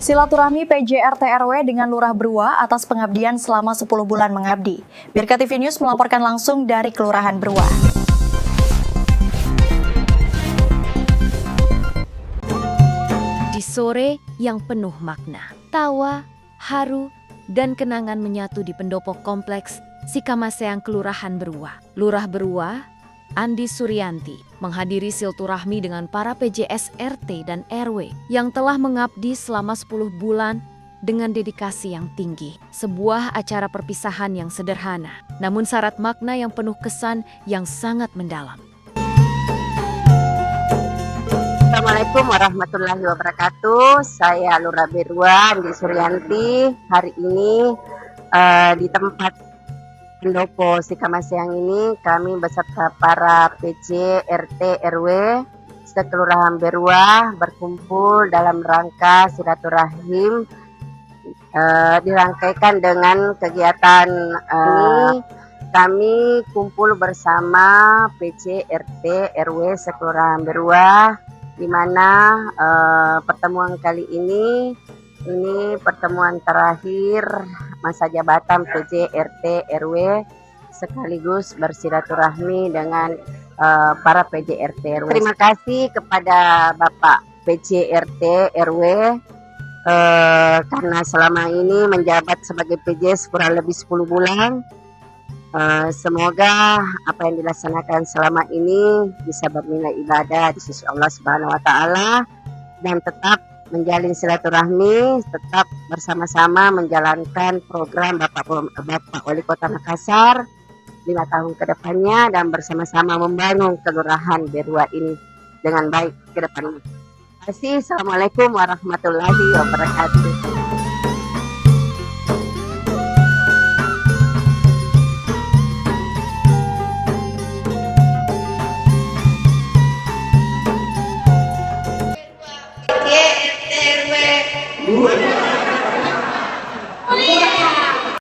Silaturahmi PJ RT RW dengan Lurah Berua atas pengabdian selama 10 bulan mengabdi. Birka TV News melaporkan langsung dari Kelurahan Berua. Di sore yang penuh makna, tawa, haru, dan kenangan menyatu di pendopo kompleks Sikamaseang Kelurahan Berua. Lurah Berua, Andi Suryanti, menghadiri silaturahmi dengan para PJS RT dan RW yang telah mengabdi selama 10 bulan dengan dedikasi yang tinggi. Sebuah acara perpisahan yang sederhana, namun syarat makna yang penuh kesan yang sangat mendalam. Assalamualaikum warahmatullahi wabarakatuh. Saya Lurah Berua Andi Suryanti. Hari ini di tempat pendopo Sikamaseang ini kami beserta para PJ RT RW sekelurahan Berua berkumpul dalam rangka silaturahim dirangkaikan dengan kegiatan ini. Kami kumpul bersama PJ RT RW sekelurahan Berua, di mana pertemuan kali ini pertemuan terakhir masa jabatan PJ RT RW sekaligus bersilaturahmi dengan para PJ RT RW. Terima kasih kepada Bapak PJ RT RW karena selama ini menjabat sebagai PJ kurang lebih 10 bulan. Semoga apa yang dilaksanakan selama ini bisa bernilai ibadah di sisi Allah Subhanahu wa taala dan tetap menjalin silaturahmi, tetap bersama-sama menjalankan program Bapak Wali Kota Makassar 5 tahun ke depannya dan bersama-sama membangun Kelurahan Berua ini dengan baik ke depannya. Terima kasih. Assalamualaikum warahmatullahi wabarakatuh.